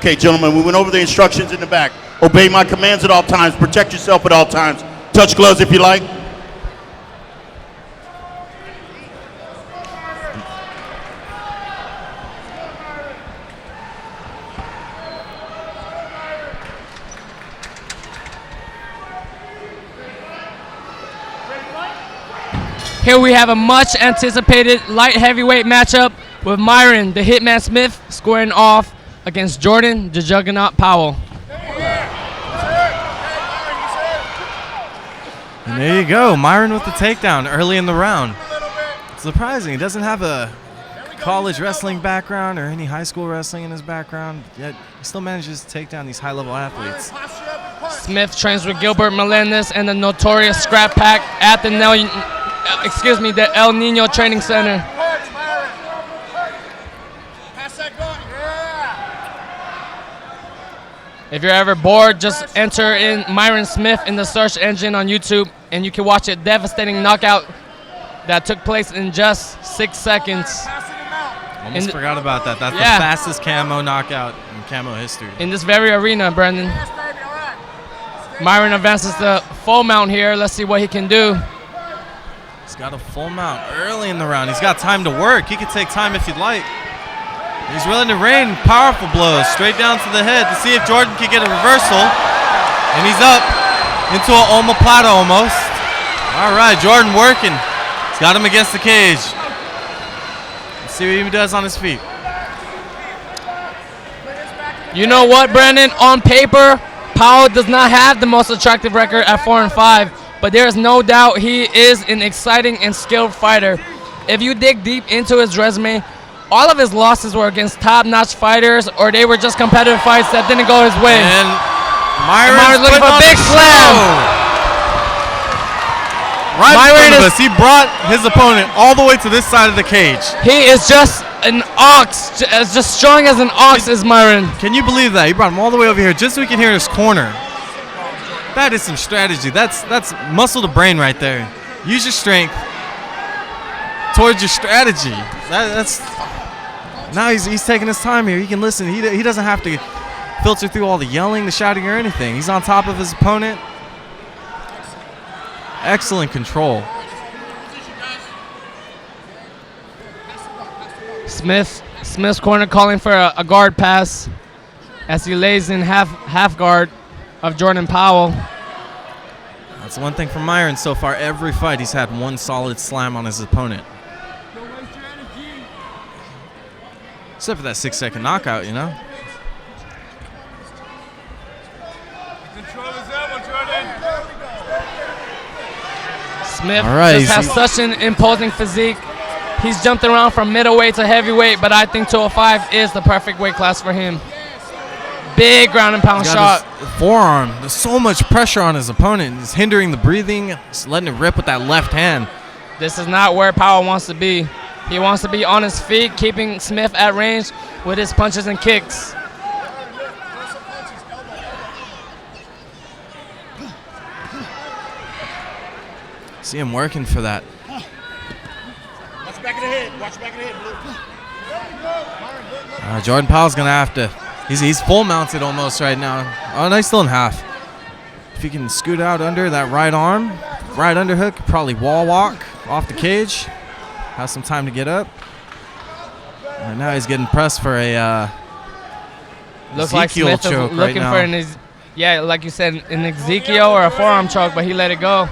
Okay, gentlemen, we went over the instructions in the back. Obey my commands at all times. Protect yourself at all times. Touch gloves if you like. Here we have a much anticipated light heavyweight matchup with Myron, the Hitman Smith, squaring off against Jordan, the Juggernaut Powell. And there you go, Myron with the takedown early in the round. It's surprising, he doesn't have a college wrestling background or any high school wrestling in his background, yet he still manages to take down these high-level athletes. Smith trains with Gilbert Melendez and the notorious Scrap Pack at the El Nino Training Center. If you're ever bored, just enter in Myron Smith in the search engine on YouTube, and you can watch a devastating knockout that took place in just 6 seconds. Almost forgot about that. That's the fastest camo knockout in camo history. In this very arena, Brendan. Myron advances the full mount here. Let's see what he can do. He's got a full mount early in the round. He's got time to work. He can take time if you'd like. He's willing to rain powerful blows straight down to the head to see if Jordan can get a reversal. And he's up into an omoplata almost. All right, Jordan working. He's got him against the cage. Let's see what he does on his feet. You know what, Brandon? On paper, Powell does not have the most attractive record at 4-5, but there is no doubt he is an exciting and skilled fighter. If you dig deep into his resume, all of his losses were against top-notch fighters, or they were just competitive fights that didn't go his way. And Myron's looking for a big slam. Right in front of us, he brought his opponent all the way to this side of the cage. He is just an ox, as just strong as an ox is Myron. Can you believe that? He brought him all the way over here just so we can hear his corner. That is some strategy. That's muscle to brain right there. Use your strength towards your strategy. Now he's taking his time here. He can listen. He doesn't have to filter through all the yelling, the shouting, or anything. He's on top of his opponent. Excellent control. Smith's corner calling for a guard pass as he lays in half guard of Jordan Powell. That's one thing from Myron so far. Every fight he's had one solid slam on his opponent. Except for that 6-second knockout, you know? Smith just has such an imposing physique. He's jumped around from middleweight to heavyweight, but I think 205 is the perfect weight class for him. Big ground and pound shot. Forearm. There's so much pressure on his opponent. He's hindering the breathing. He's letting it rip with that left hand. This is not where Powell wants to be. He wants to be on his feet, keeping Smith at range with his punches and kicks. See him working for that. Watch back of the head. Watch back of the head, Blue. Jordan Powell's going to have to. He's full mounted almost right now. Oh, no, he's still in half. If he can scoot out under that right arm, right underhook, probably wall walk off the cage. Has some time to get up. And now he's getting pressed for a looks like Smith is looking for like you said, an Ezekiel or a forearm choke, but he let it go.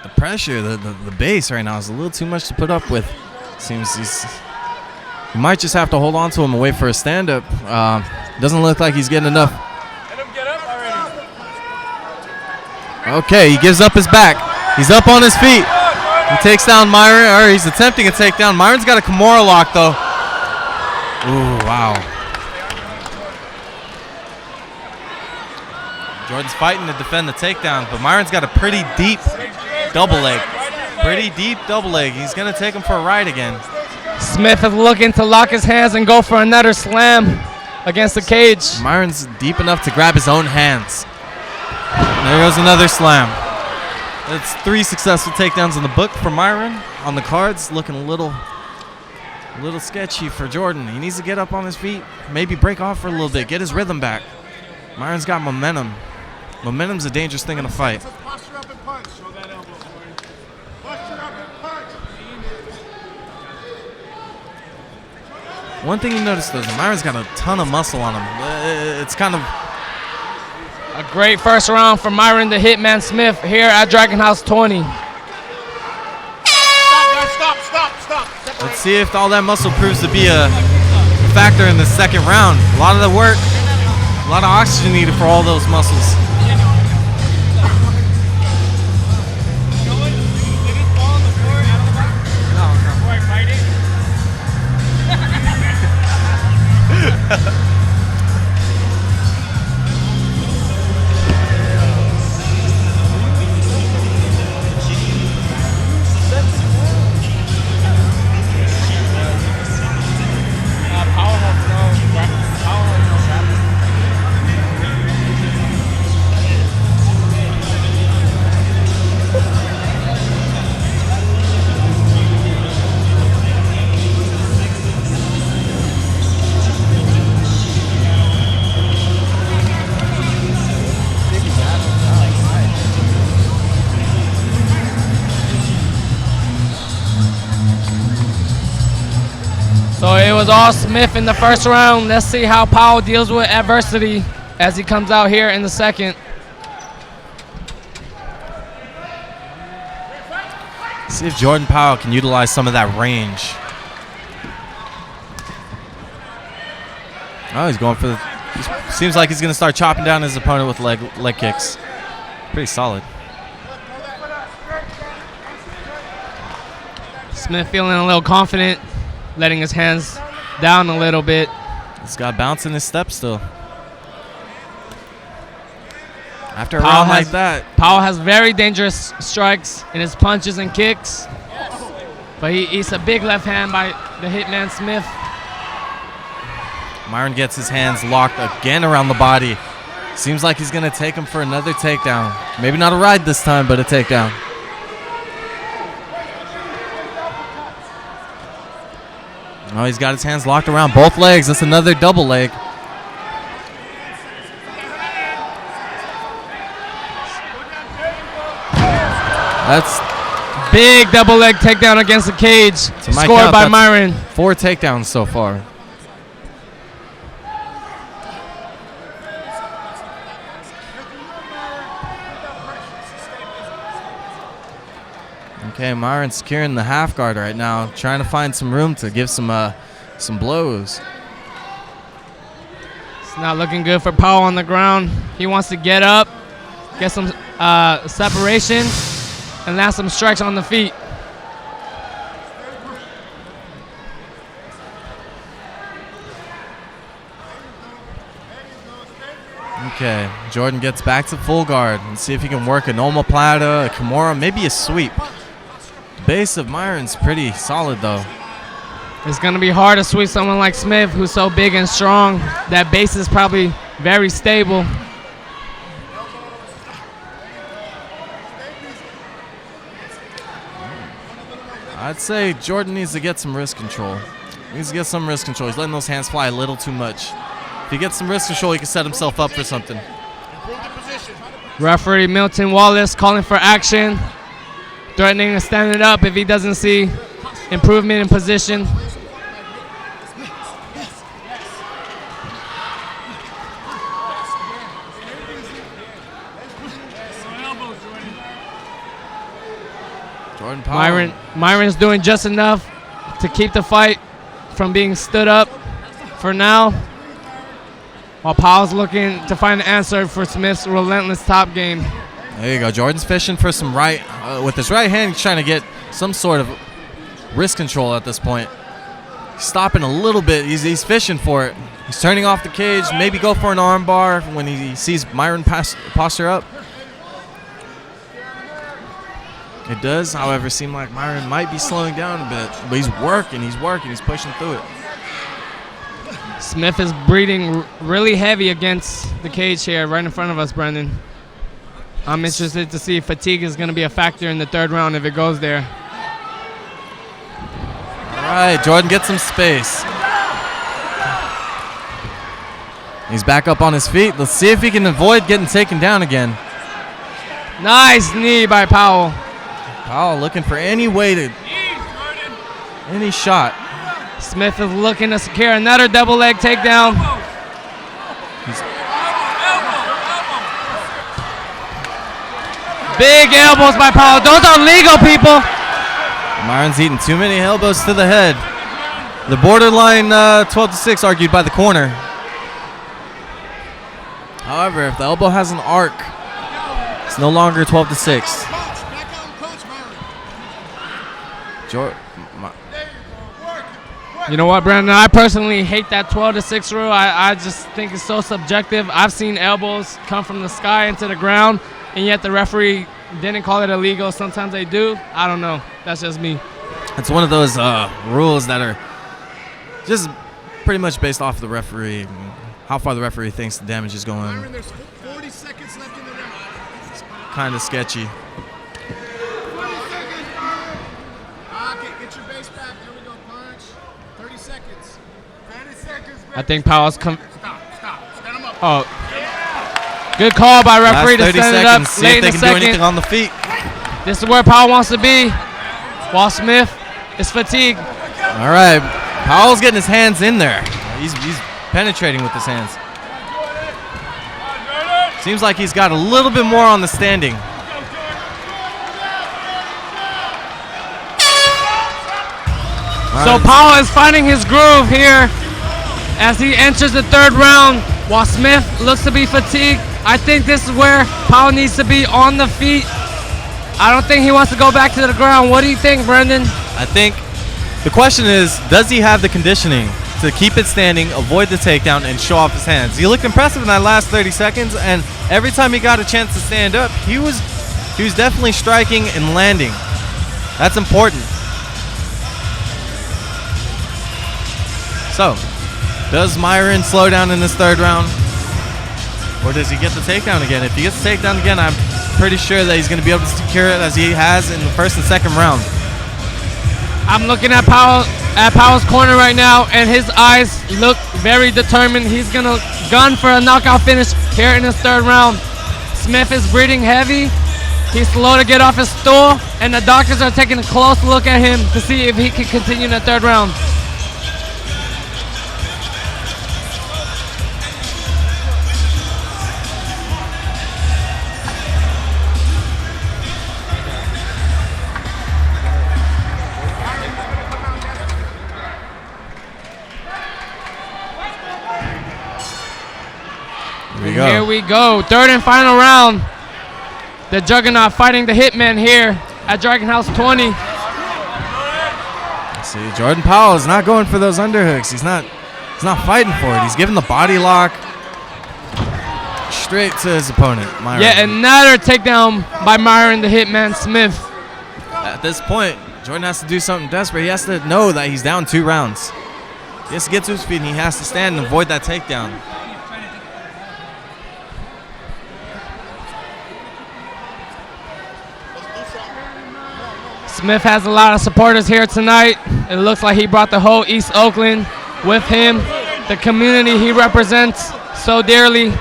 The pressure, the base right now is a little too much to put up with. Seems he might just have to hold on to him and wait for a stand-up. Doesn't look like he's getting enough. Let him get up already. Okay, he gives up his back. He's up on his feet. He takes down Myron, or he's attempting to take down. Myron's got a Kimura lock, though. Ooh, wow. Jordan's fighting to defend the takedown, but Myron's got a pretty deep double leg. Pretty deep double leg. He's going to take him for a ride again. Smith is looking to lock his hands and go for another slam against the cage. Myron's deep enough to grab his own hands. And there goes another slam. That's 3 successful takedowns in the book for Myron. On the cards, looking a little A little sketchy for Jordan. He needs to get up on his feet, maybe break off for a little bit, get his rhythm back. Myron's got momentum. Momentum's a dangerous thing in a fight. Posture up and punch. Show that elbow, Jordan. Posture up and punch. One thing you notice though is Myron's got a ton of muscle on him. It's kind of A great first round for Myron the Hitman Smith here at Dragon House 20. Stop. Let's see if all that muscle proves to be a factor in the second round. A lot of the work, a lot of oxygen needed for all those muscles. So it was all Smith in the first round. Let's see how Powell deals with adversity as he comes out here in the second. See if Jordan Powell can utilize some of that range. Oh, he's going for the... Seems like he's going to start chopping down his opponent with leg kicks. Pretty solid. Smith feeling a little confident, letting his hands down a little bit. He's got bounce in his step still. After a Powell round like has- that, Powell has very dangerous strikes in his punches and kicks, but he eats a big left hand by the Hitman Smith. Myron gets his hands locked again around the body. Seems like he's going to take him for another takedown. Maybe not a ride this time, but a takedown. Oh, he's got his hands locked around both legs. That's another double leg. That's Big double leg takedown against the cage, To my scored count, by that's- Myron. 4 takedowns so far. Okay, Myron securing the half guard right now, trying to find some room to give some blows. It's not looking good for Powell on the ground. He wants to get up, get some separation, and land some strikes on the feet. Okay, Jordan gets back to full guard and see if he can work an omoplata, a kimura, maybe a sweep. The base of Myron's pretty solid though. It's going to be hard to sweep someone like Smith, who's so big and strong. That base is probably very stable. I'd say Jordan needs to get some wrist control. He's letting those hands fly a little too much. If he gets some wrist control, he can set himself up for something. Referee Milton Wallace calling for action, threatening to stand it up if he doesn't see improvement in position. Jordan Powell. Myron's doing just enough to keep the fight from being stood up for now, while Powell's looking to find an answer for Smith's relentless top game. There you go. Jordan's fishing for some right. With his right hand, he's trying to get some sort of wrist control at this point. He's stopping a little bit. He's fishing for it. He's turning off the cage. Maybe go for an arm bar when he sees Myron posture up. It does, however, seem like Myron might be slowing down a bit. But he's working. He's pushing through it. Smith is breathing really heavy against the cage here right in front of us, Brendan. I'm interested to see if fatigue is going to be a factor in the third round if it goes there. All right, Jordan gets some space. He's back up on his feet. Let's see if he can avoid getting taken down again. Nice knee by Powell. Powell looking for any way to, any shot. Smith is looking to secure another double leg takedown. Big elbows by Powell. Those are legal, people. Myron's eating too many elbows to the head. The borderline 12-6 argued by the corner. However, if the elbow has an arc, it's no longer 12-6. You know what, Brandon? I personally hate that 12-6 rule. I just think it's so subjective. I've seen elbows come from the sky into the ground, and yet the referee didn't call it illegal. Sometimes they do. I don't know. That's just me. It's one of those rules that are just pretty much based off the referee, how far the referee thinks the damage is going. Myron, there's 40 seconds left in the round. It's kind of sketchy. 20 seconds. Okay, get your base back. There we go, punch. 30 seconds. 30 seconds. I think Powell's Stop. Stand him up. Oh. Good call by referee to Last 30 stand it seconds. up See late if in they the can do anything second. on the feet. This is where Powell wants to be, while Smith is fatigued. All right, Powell's getting his hands in there. He's penetrating with his hands. Seems like he's got a little bit more on the standing. So Powell is finding his groove here as he enters the third round, while Smith looks to be fatigued. I think this is where Powell needs to be on the feet. I don't think he wants to go back to the ground. What do you think, Brendan? I think the question is, does he have the conditioning to keep it standing, avoid the takedown, and show off his hands? He looked impressive in that last 30 seconds, and every time he got a chance to stand up, he was definitely striking and landing. That's important. So, does Myron slow down in this third round? Or does he get the takedown again? If he gets the takedown again, I'm pretty sure that he's going to be able to secure it as he has in the first and second round. I'm looking at Powell's corner right now, and his eyes look very determined. He's going to gun for a knockout finish here in his third round. Smith is breathing heavy. He's slow to get off his stool, and the doctors are taking a close look at him to see if he can continue in the third round. Here we go. Third and final round. The Juggernaut fighting the Hitman here at Dragon House 20. See, Jordan Powell is not going for those underhooks. He's not fighting for it. He's giving the body lock straight to his opponent, Myron. Yeah, another takedown by Myron the Hitman Smith. At this point, Jordan has to do something desperate. He has to know that he's down 2 rounds. He has to get to his feet, and he has to stand and avoid that takedown. Smith has a lot of supporters here tonight. It looks like he brought the whole East Oakland with him. The community he represents so dearly.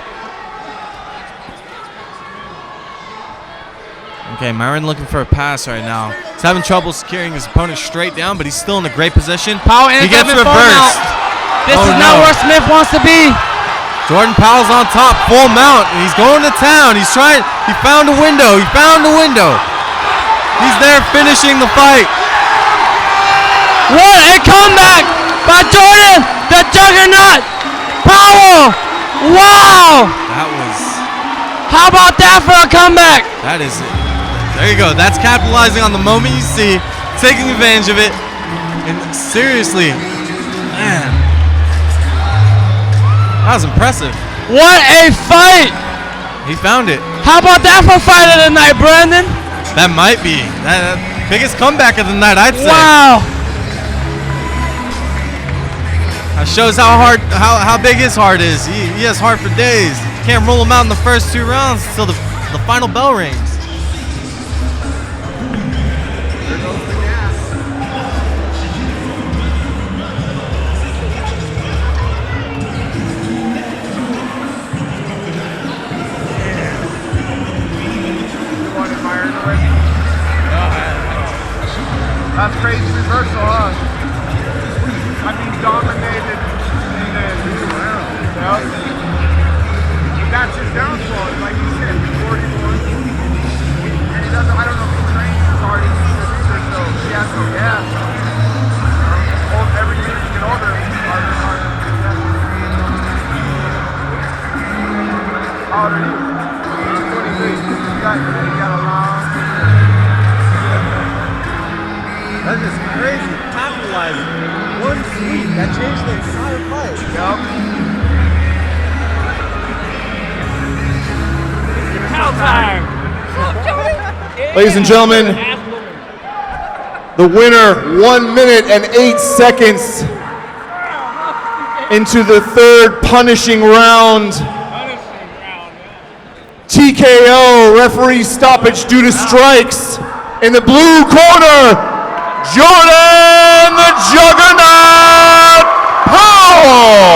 Okay, Myron looking for a pass right now. He's having trouble securing his opponent straight down, but he's still in a great position. Powell He ends gets up in full mount. reversed. This is Oh, not no. where Smith wants to be. Jordan Powell's on top, full mount, and he's going to town. He found a window. He found a window. He's there finishing the fight. What a comeback by Jordan, the Juggernaut. Powell. Wow. How about that for a comeback? That is it. There you go. That's capitalizing on the moment you see, taking advantage of it. And seriously, man, that was impressive. What a fight. He found it. How about that for fight of the night, Brandon? That might be that biggest comeback of the night, I'd say. Wow. That shows how big his heart is. He has heart for days. You can't roll him out in the first 2 rounds until the final bell rings. That's just crazy. Capitalizing. One sweep. That changed the entire fight. Yup. Ladies and gentlemen, the winner, 1 minute and 8 seconds into the third punishing round. TKO, referee stoppage due to strikes. In the blue corner, Jordan the Juggernaut Powell.